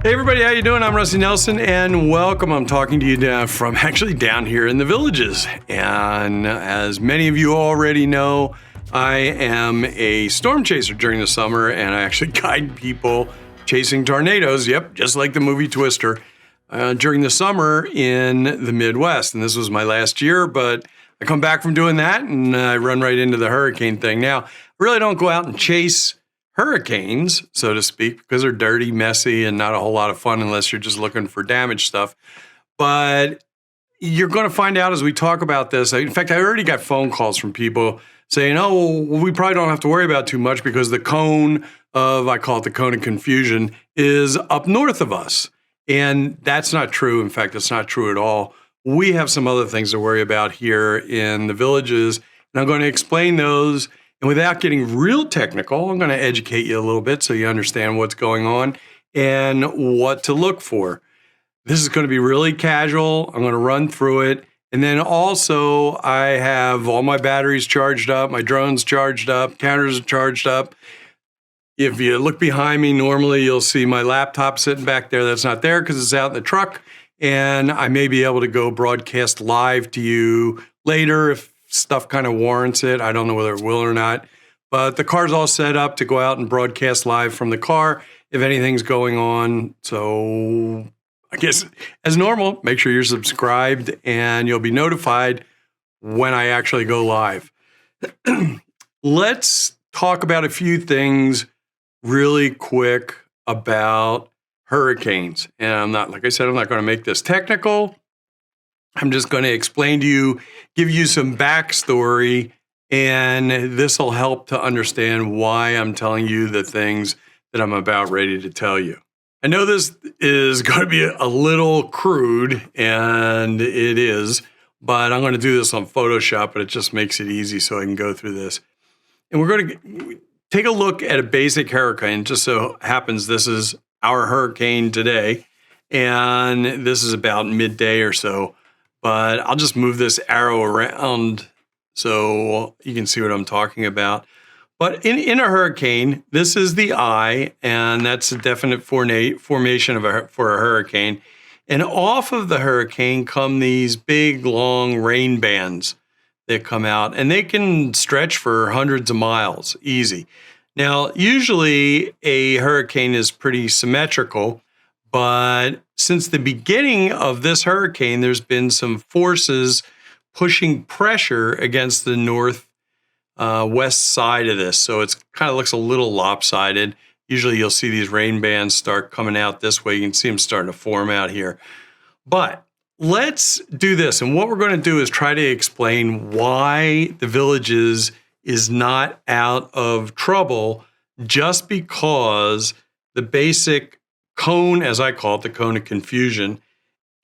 Hey everybody, how you doing? I'm Rusty Nelson and welcome. I'm talking to you from actually down here in the Villages. And as many of you already know, I am a storm chaser during the summer and I actually guide people chasing tornadoes. Yep, just like the movie Twister. During the summer in the Midwest. And this was my last year, but I come back from doing that and I run right into the hurricane thing. Now, I really don't go out and chase hurricanes, so to speak, because they're dirty, messy, and not a whole lot of fun unless you're just looking for damage stuff. But you're going to find out as we talk about this. In fact, I already got phone calls from people saying, oh, well, we probably don't have to worry about too much because the cone of, I call it the cone of confusion, is up north of us. And that's not true. In fact, it's not true at all. We have some other things to worry about here in the Villages, and I'm going to explain those. And without getting real technical, I'm going to educate you a little bit so you understand what's going on and what to look for. This is going to be really casual. I'm going to run through it. And then also, I have all my batteries charged up, my drones charged up, counters are charged up. If you look behind me, normally you'll see my laptop sitting back there. That's not there because it's out in the truck. And I may be able to go broadcast live to you later if stuff kind of warrants it. I don't know whether it will or not. But the car's all set up to go out and broadcast live from the car if anything's going on. So I guess as normal, make sure you're subscribed and you'll be notified when I actually go live. Let's talk about a few things really quick about hurricanes. And I'm not, like I said, I'm not going to make this technical. I'm just going to explain to you, give you some backstory, and this will help to understand why I'm telling you the things that I'm about ready to tell you. I know this is going to be a little crude, and it is, but I'm going to do this on Photoshop, but it just makes it easy so I can go through this. And we're going to take a look at a basic hurricane. Just so happens this is our hurricane today, and this is about midday or so. But I'll just move this arrow around so you can see what I'm talking about. But in a hurricane, this is the eye, and that's a definite formation for a hurricane. And off of the hurricane come these big, long rain bands that come out, and they can stretch for hundreds of miles, easy. Now, usually a hurricane is pretty symmetrical, but since the beginning of this hurricane, there's been some forces pushing pressure against the west side of this. So it's kind of looks a little lopsided. Usually you'll see these rain bands start coming out this way. You can see them starting to form out here. But let's do this. And what we're going to do is try to explain why the Villages is not out of trouble just because the basic cone, as I call it, the cone of confusion,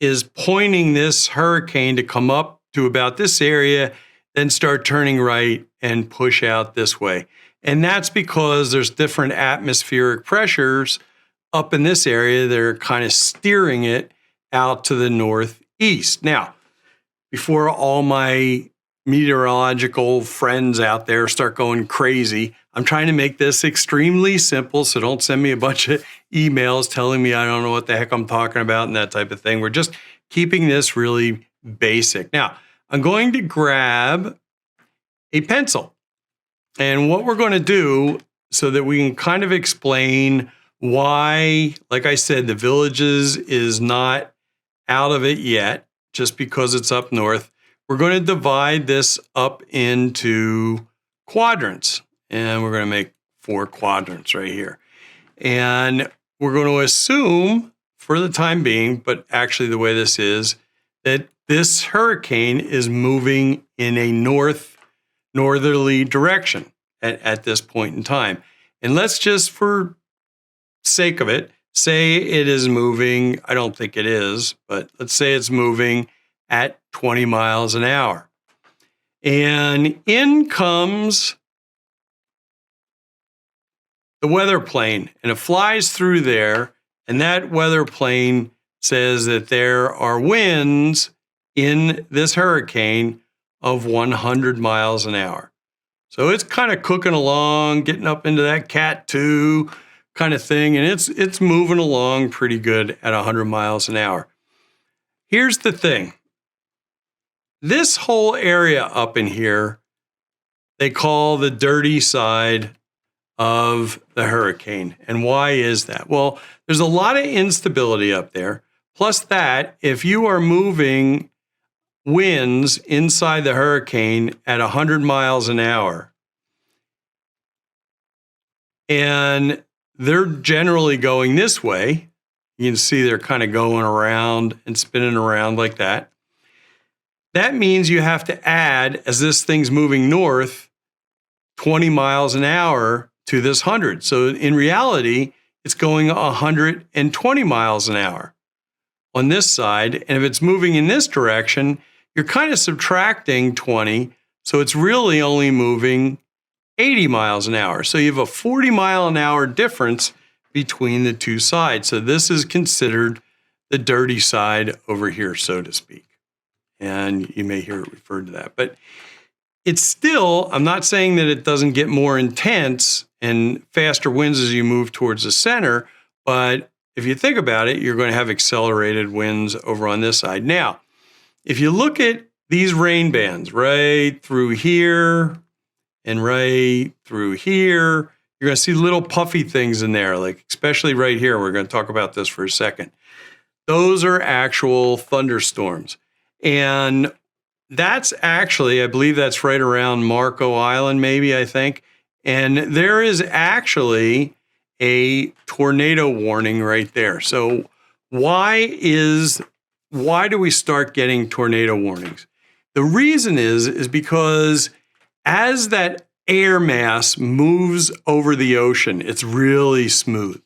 is pointing this hurricane to come up to about this area, then start turning right and push out this way. And that's because there's different atmospheric pressures up in this area that are kind of steering it out to the northeast. Now, before all my meteorological friends out there start going crazy, I'm trying to make this extremely simple, so don't send me a bunch of emails telling me I don't know what the heck I'm talking about and that type of thing. We're just keeping this really basic. Now, I'm going to grab a pencil. And what we're going to do so that we can kind of explain why, like I said, the Villages is not out of it yet, just because it's up north. We're going to divide this up into quadrants. And we're going to make 4 quadrants right here. And we're going to assume, for the time being, but actually the way this is, that this hurricane is moving in a northerly direction at this point in time. And let's just, for sake of it, say it is moving, I don't think it is, but let's say it's moving at 20 miles an hour. And in comes the weather plane, and it flies through there, and that weather plane says that there are winds in this hurricane of 100 miles an hour. So it's kind of cooking along, getting up into that Cat 2, kind of thing, and it's moving along pretty good at 100 miles an hour. Here's the thing. This whole area up in here, they call the dirty side of the hurricane. And why is that? Well, there's a lot of instability up there. Plus that, if you are moving winds inside the hurricane at 100 miles an hour, and they're generally going this way, you can see they're kind of going around and spinning around like that. That means you have to add, as this thing's moving north, 20 miles an hour to this 100. So in reality, it's going 120 miles an hour on this side. And if it's moving in this direction, you're kind of subtracting 20. So it's really only moving 80 miles an hour. So you have a 40 mile an hour difference between the two sides. So this is considered the dirty side over here, so to speak. And you may hear it referred to that. But it's still, I'm not saying that it doesn't get more intense and faster winds as you move towards the center, but if you think about it, you're going to have accelerated winds over on this side. Now, if you look at these rain bands right through here and right through here, you're going to see little puffy things in there, like especially right here. We're going to talk about this for a second. Those are actual thunderstorms. And that's actually, I believe that's right around Marco Island, maybe, I think. And there is actually a tornado warning right there. So why do we start getting tornado warnings? The reason is because as that air mass moves over the ocean, it's really smooth,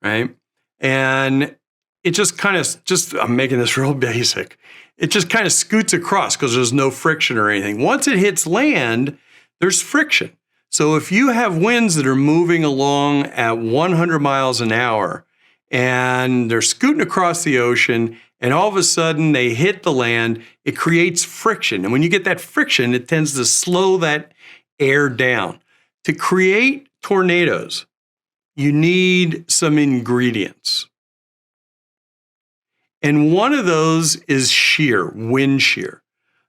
right? And it just kind of, I'm making this real basic. It just kind of scoots across because there's no friction or anything. Once it hits land, there's friction. So if you have winds that are moving along at 100 miles an hour and they're scooting across the ocean and all of a sudden they hit the land, it creates friction. And when you get that friction, it tends to slow that air down. To create tornadoes, you need some ingredients. And one of those is shear, wind shear.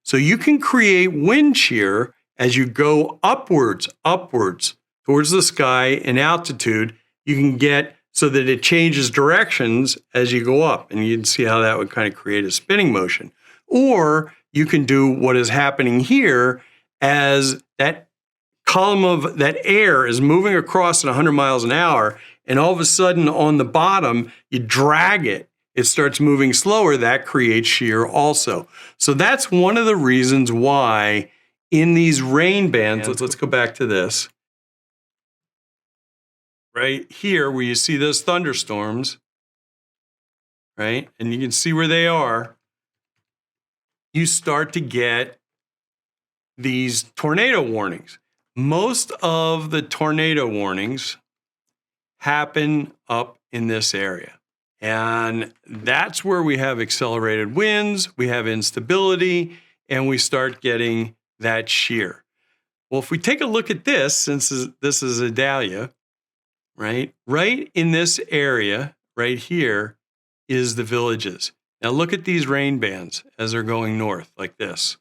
So you can create wind shear as you go upwards towards the sky in altitude. You can get so that it changes directions as you go up. And you can see how that would kind of create a spinning motion. Or you can do what is happening here as that column of that air is moving across at 100 miles an hour. And all of a sudden on the bottom, you drag it. It starts moving slower. That creates shear also. So that's one of the reasons why in these rain bands, let's go back to this. Right here where you see those thunderstorms, right? And you can see where they are. You start to get these tornado warnings. Most of the tornado warnings happen up in this area. And that's where we have accelerated winds, we have instability, and we start getting that shear. Well, if we take a look at this, since this is Idalia, right? Right in this area, right here, is the Villages. Now look at these rain bands as they're going north like this.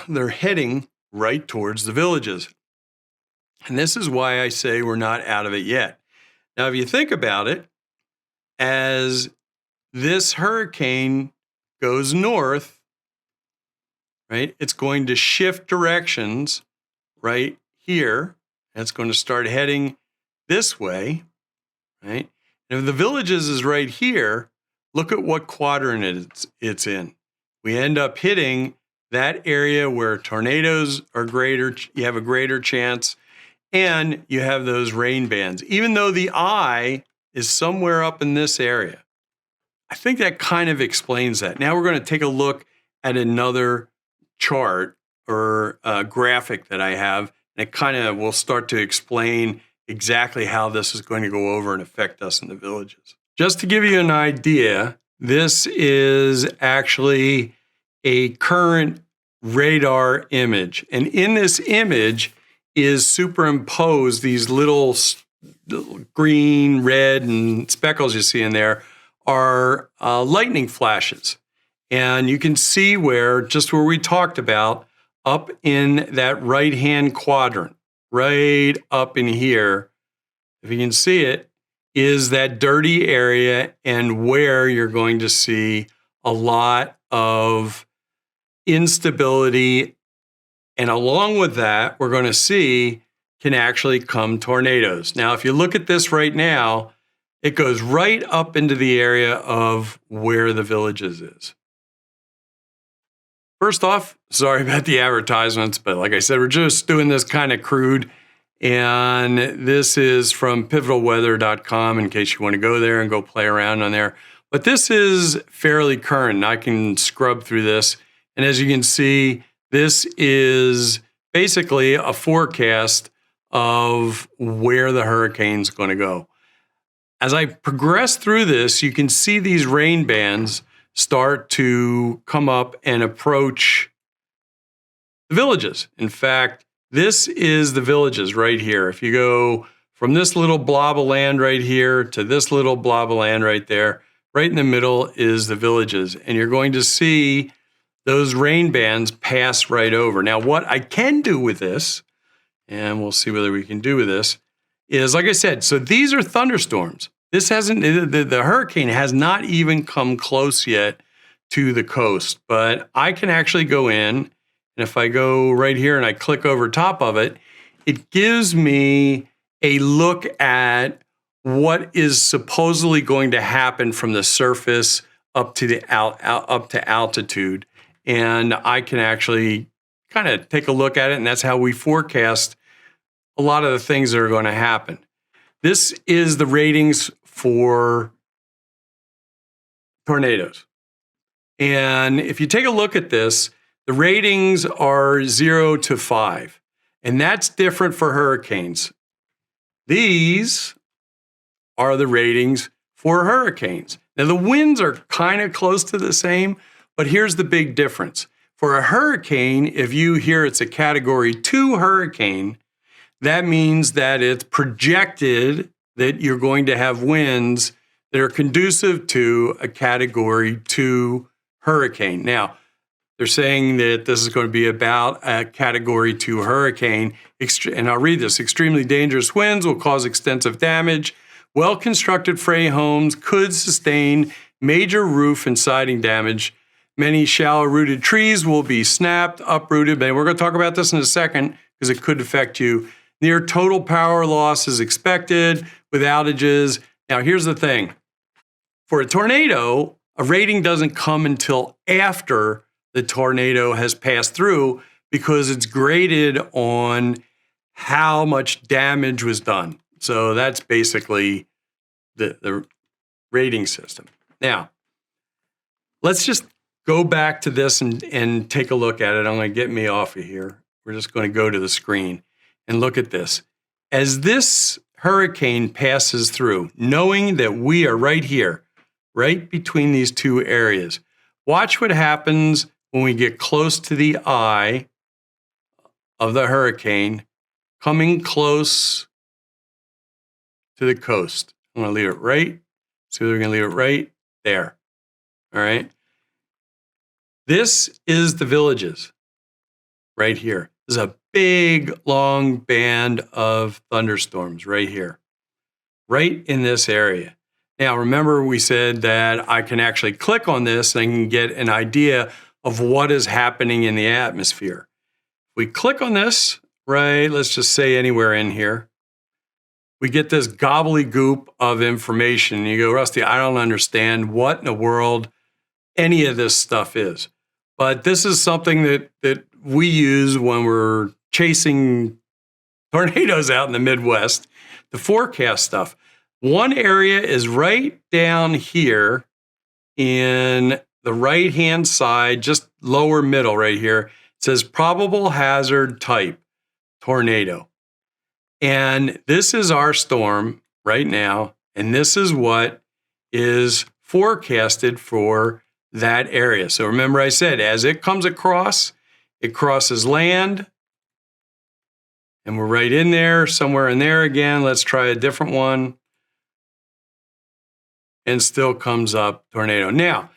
They're heading right towards the Villages. And this is why I say we're not out of it yet. Now, if you think about it, as this hurricane goes north, right, it's going to shift directions right here. And it's going to start heading this way, right? And if the Villages is right here, look at what quadrant it's in. We end up hitting that area where tornadoes are greater, you have a greater chance, and you have those rain bands. Even though the eye is somewhere up in this area. I think that kind of explains that. Now we're going to take a look at another chart or a graphic that I have, and it kind of will start to explain exactly how this is going to go over and affect us in the Villages. Just to give you an idea, this is actually a current radar image. And in this image is superimposed these little green, red, and speckles you see in there are lightning flashes. And you can see where we talked about, up in that right-hand quadrant, right up in here, if you can see it, is that dirty area and where you're going to see a lot of instability. And along with that, we're going to see can actually come tornadoes. Now, if you look at this right now, it goes right up into the area of where the Villages is. First off, sorry about the advertisements, but like I said, we're just doing this kind of crude. And this is from pivotalweather.com in case you want to go there and go play around on there. But this is fairly current. I can scrub through this. And as you can see, this is basically a forecast of where the hurricane's going to go. As I progress through this, you can see these rain bands start to come up and approach the Villages. In fact, this is the Villages right here. If you go from this little blob of land right here to this little blob of land right there, right in the middle is the Villages. And you're going to see those rain bands pass right over. Now, what I can do with this, and we'll see whether we can do with this, is, like I said, so these are thunderstorms. This hasn't, the hurricane has not even come close yet to the coast, but I can actually go in, and if I go right here and I click over top of it, it gives me a look at what is supposedly going to happen from the surface up to the up to altitude. And I can actually kind of take a look at it, and that's how we forecast a lot of the things that are going to happen. This is the ratings for tornadoes. And if you take a look at this, the ratings are 0 to 5. And that's different for hurricanes. These are the ratings for hurricanes. Now, the winds are kind of close to the same, but here's the big difference. For a hurricane, if you hear it's a Category 2 hurricane, that means that it's projected that you're going to have winds that are conducive to a Category 2 hurricane. Now, they're saying that this is going to be about a Category 2 hurricane, and I'll read this. Extremely dangerous winds will cause extensive damage. Well-constructed frame homes could sustain major roof and siding damage. Many shallow-rooted trees will be snapped, uprooted, and we're going to talk about this in a second because it could affect you. Near total power loss is expected with outages. Now, here's the thing. For a tornado, a rating doesn't come until after the tornado has passed through because it's graded on how much damage was done. So that's basically the rating system. Now, let's just go back to this and take a look at it. I'm going to get me off of here. We're just going to go to the screen and look at this. As this hurricane passes through, knowing that we are right here, right between these two areas, watch what happens when we get close to the eye of the hurricane, coming close to the coast. I'm going to leave it right. So we're going to leave it right there. All right. This is the Villages right here. This is a big, long band of thunderstorms right here, right in this area. Now, remember we said that I can actually click on this and I can get an idea of what is happening in the atmosphere. We click on this, right, let's just say anywhere in here. We get this gobbledygook of information. You go, Rusty, I don't understand what in the world any of this stuff is. But this is something that we use when we're chasing tornadoes out in the Midwest to forecast stuff. One area is right down here in the right-hand side, just lower middle right here. It says probable hazard type tornado. And this is our storm right now. And this is what is forecasted for that area. So remember I said, as it comes across, it crosses land, And we're right in there, somewhere in there again. Let's try a different one. And still comes up tornado. Now,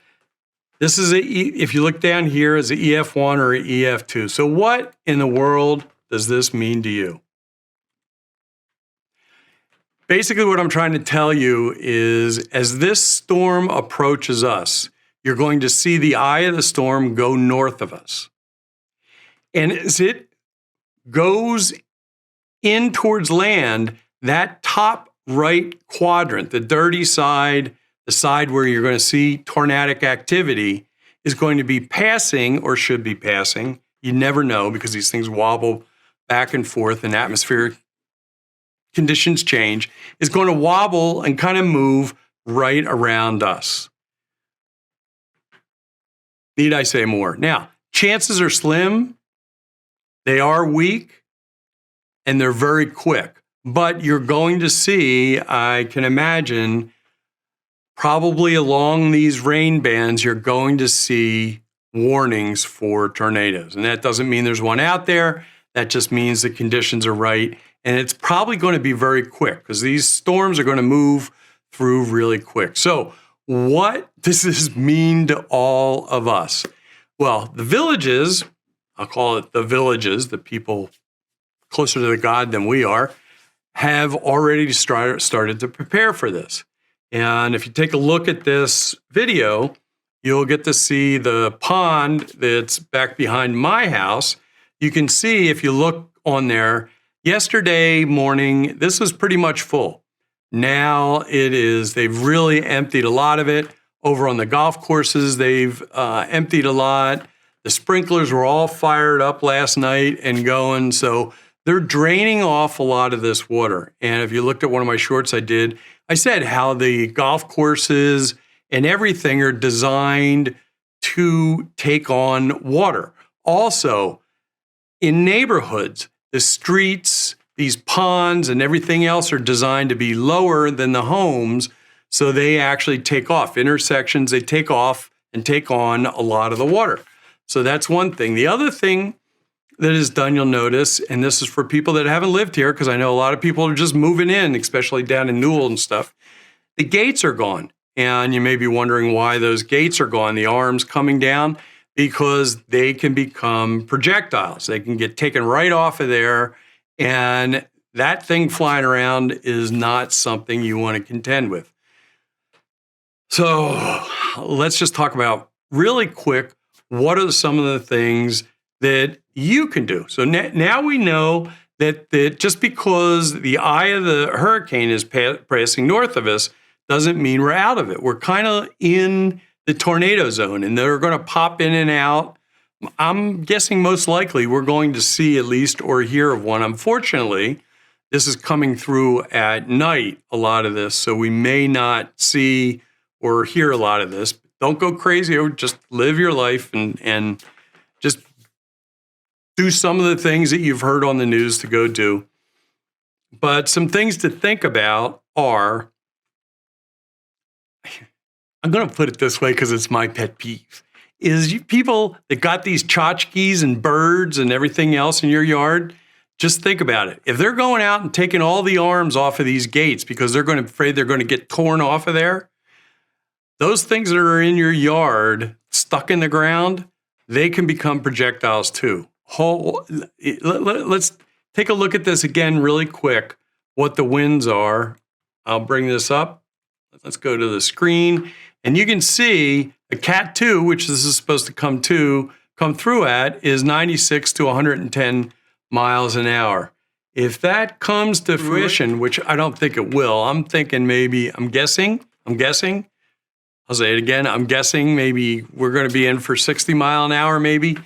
this is if you look down here, is an EF1 or an EF2. So what in the world does this mean to you? Basically, what I'm trying to tell you is as this storm approaches us, you're going to see the eye of the storm go north of us. And as it goes in towards land, that top right quadrant, the dirty side, the side where you're going to see tornadic activity, is going to be passing or should be passing. You never know because these things wobble back and forth and atmospheric conditions change, is going to wobble and kind of move right around us. Need I say more? Now, chances are slim, they are weak, and they're very quick. But you're going to see, I can imagine, probably along these rain bands, you're going to see warnings for tornadoes. And that doesn't mean there's one out there. That just means the conditions are right. And it's probably going to be very quick because these storms are going to move through really quick. So what does this mean to all of us? Well, the villages, I'll call it the villages, the people closer to the God than we are, have already started to prepare for this. And if you take a look at this video, you'll get to see the pond that's back behind my house. You can see if you look on there, yesterday morning, this was pretty much full. Now they've really emptied a lot of it. Over on the golf courses, they've emptied a lot. The sprinklers were all fired up last night and going. So they're draining off a lot of this water. And if you looked at one of my shorts I said how the golf courses and everything are designed to take on water. Also, in neighborhoods, the streets, these ponds and everything else are designed to be lower than the homes. So they actually take off. Intersections, they take off and take on a lot of the water. So that's one thing. The other thing that is done, you'll notice, and this is for people that haven't lived here, because I know a lot of people are just moving in, especially down in Newell and stuff. The gates are gone. And you may be wondering why those gates are gone, the arms coming down, because they can become projectiles. They can get taken right off of there. And that thing flying around is not something you want to contend with. So let's just talk about really quick, what are some of the things that you can do? So now we know that just because the eye of the hurricane is passing north of us doesn't mean we're out of it. We're kind of in the tornado zone, and they're going to pop in and out. I'm guessing most likely we're going to see at least or hear of one. Unfortunately, this is coming through at night, a lot of this, so we may not see or hear a lot of this. Don't go crazy, or just live your life and just do some of the things that you've heard on the news to go do. But some things to think about are, I'm going to put it this way because it's my pet peeve, is you people that got these tchotchkes and birds and everything else in your yard, just think about it. If they're going out and taking all the arms off of these gates because they're afraid they're going to get torn off of there, those things that are in your yard, stuck in the ground, they can become projectiles too. Let's take a look at this again really quick, what the winds are. I'll bring this up. Let's go to the screen. And you can see a Cat 2, which this is supposed to come through at, is 96 to 110 miles an hour. If that comes to fruition, which I don't think it will, I'm guessing, I'll say it again, I'm guessing maybe we're going to be in for 60 mile an hour maybe.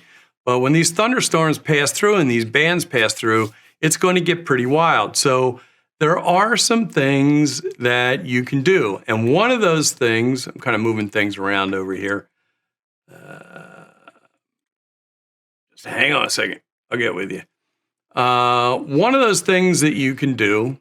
But when these thunderstorms pass through and these bands pass through, it's going to get pretty wild. So there are some things that you can do. And one of those things, I'm kind of moving things around over here. Just hang on a second. I'll get with you. One of those things that you can do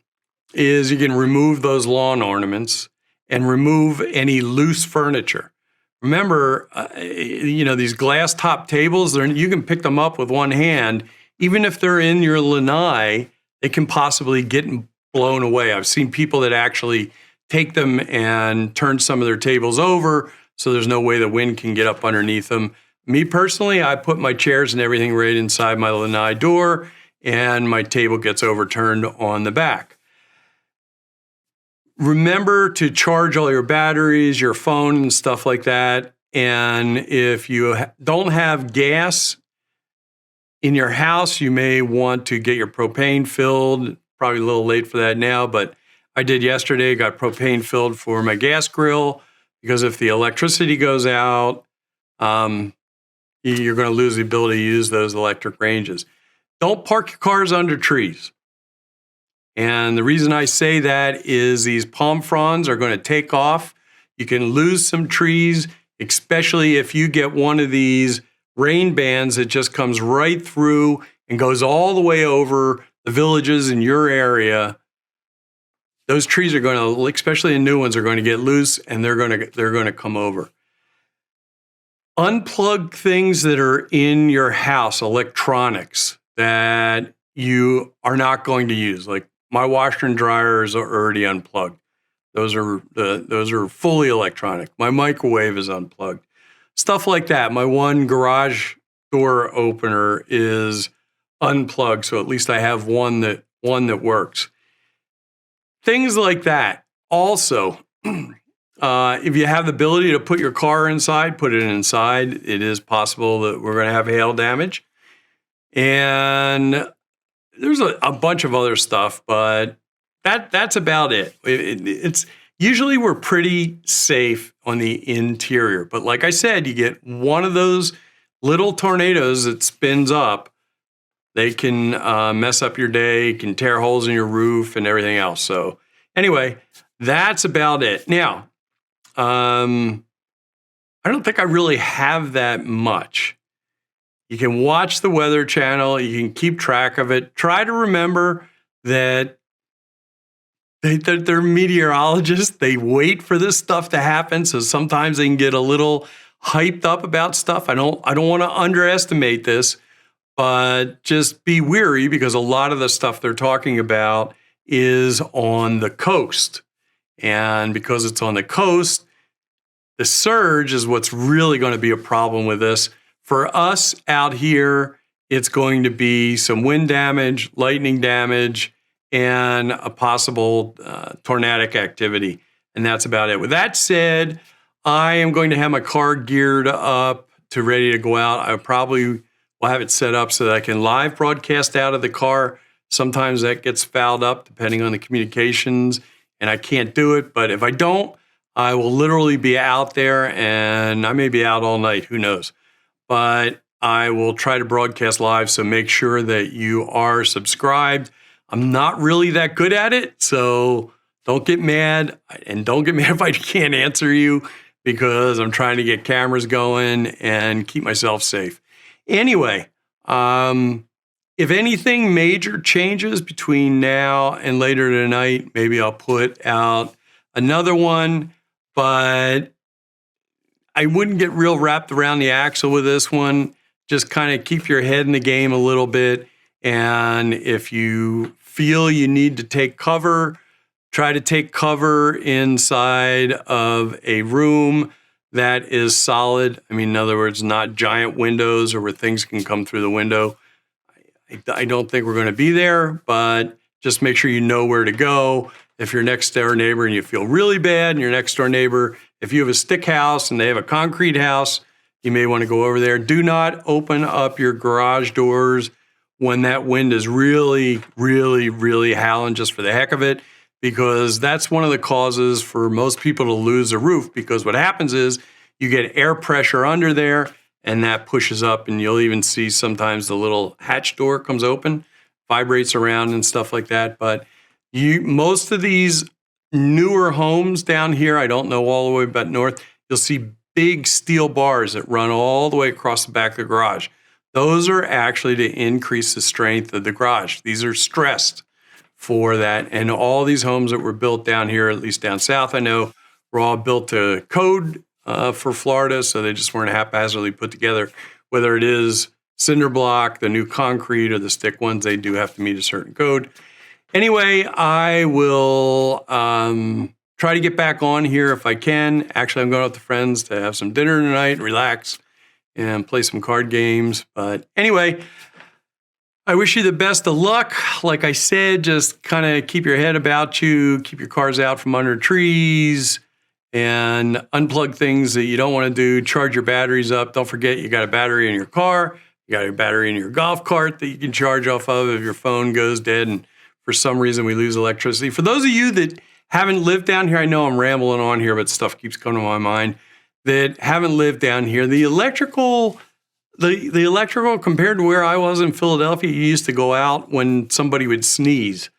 is you can remove those lawn ornaments and remove any loose furniture. Remember, these glass top tables, you can pick them up with one hand even if they're in your lanai, they can possibly get blown away. I've seen people that actually take them and turn some of their tables over so there's no way the wind can get up underneath them. Me personally, I put my chairs and everything right inside my lanai door, and my table gets overturned on the back. Remember to charge all your batteries, your phone, and stuff like that. And if you don't have gas in your house, you may want to get your propane filled. Probably a little late for that now, but I did yesterday, got propane filled for my gas grill, because if the electricity goes out, you're going to lose the ability to use those electric ranges. Don't park your cars under trees. And the reason I say that is these palm fronds are going to take off. You can lose some trees, especially if you get one of these rain bands that just comes right through and goes all the way over the villages in your area. Those trees are going to, especially the new ones, are going to get loose, and they're going to come over. Unplug things that are in your house, electronics that you are not going to use. Like my washer and dryers are already unplugged. Those are fully electronic. My microwave is unplugged. Stuff like that. My one garage door opener is unplugged, so at least I have one that works. Things like that. Also, if you have the ability to put your car inside, put it inside. It is possible that we're going to have hail damage. And there's a bunch of other stuff, but that's about it. It's usually we're pretty safe on the interior. But like I said, you get one of those little tornadoes that spins up, they can mess up your day, can tear holes in your roof and everything else. So anyway, that's about it. Now, I don't think I really have that much. You can watch the Weather Channel. You can keep track of it. Try to remember that they're meteorologists. They wait for this stuff to happen. So sometimes they can get a little hyped up about stuff. I don't want to underestimate this, but just be wary, because a lot of the stuff they're talking about is on the coast. And because it's on the coast, the surge is what's really going to be a problem with this. For us out here, it's going to be some wind damage, lightning damage, and a possible tornadic activity. And that's about it. With that said, I am going to have my car geared up to ready to go out. I probably will have it set up so that I can live broadcast out of the car. Sometimes that gets fouled up depending on the communications, and I can't do it. But if I don't, I will literally be out there, and I may be out all night. Who knows? But I will try to broadcast live, so make sure that you are subscribed. I'm not really that good at it, so don't get mad. And don't get mad if I can't answer you, because I'm trying to get cameras going and keep myself safe. Anyway, if anything major changes between now and later tonight, maybe I'll put out another one, but I wouldn't get real wrapped around the axle with this one. Just kind of keep your head in the game a little bit. And if you feel you need to take cover, try to take cover inside of a room that is solid. I mean, in other words, not giant windows or where things can come through the window. I don't think we're going to be there, but just make sure you know where to go. If you're next door neighbor and you feel really bad, and your next door neighbor, if you have a stick house and they have a concrete house, you may want to go over there. Do not open up your garage doors when that wind is really, really, really howling just for the heck of it, because that's one of the causes for most people to lose a roof, because what happens is you get air pressure under there and that pushes up, and you'll even see sometimes the little hatch door comes open, vibrates around and stuff like that. But most of these newer homes down here, I don't know all the way but north, you'll see big steel bars that run all the way across the back of the garage. Those are actually to increase the strength of the garage. These are stressed for that. And all these homes that were built down here, at least down south, I know, were all built to code for Florida, so they just weren't haphazardly put together. Whether it is cinder block, the new concrete, or the stick ones, they do have to meet a certain code. Anyway, I will try to get back on here if I can. Actually, I'm going out with friends to have some dinner tonight, relax, and play some card games. But anyway, I wish you the best of luck. Like I said, just kind of keep your head about you, keep your cars out from under trees, and unplug things that you don't want to do. Charge your batteries up. Don't forget you got a battery in your car. You got a battery in your golf cart that you can charge off of if your phone goes dead and for some reason we lose electricity. For those of you that haven't lived down here, I know I'm rambling on here, but stuff keeps coming to my mind, that haven't lived down here. The electrical compared to where I was in Philadelphia, you used to go out when somebody would sneeze.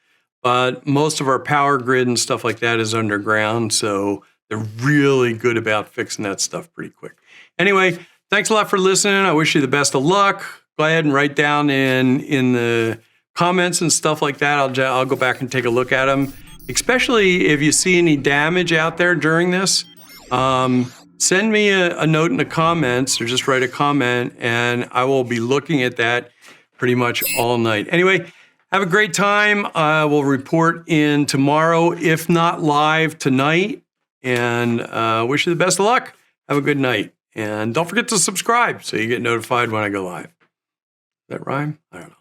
But most of our power grid and stuff like that is underground, so they're really good about fixing that stuff pretty quick. Anyway, thanks a lot for listening. I wish you the best of luck. Go ahead and write down in the comments and stuff like that. I'll go back and take a look at them, especially if you see any damage out there during this. Send me a note in the comments or just write a comment, and I will be looking at that pretty much all night. Anyway, have a great time. I will report in tomorrow, if not live tonight, and wish you the best of luck. Have a good night. And don't forget to subscribe so you get notified when I go live. Does that rhyme? I don't know.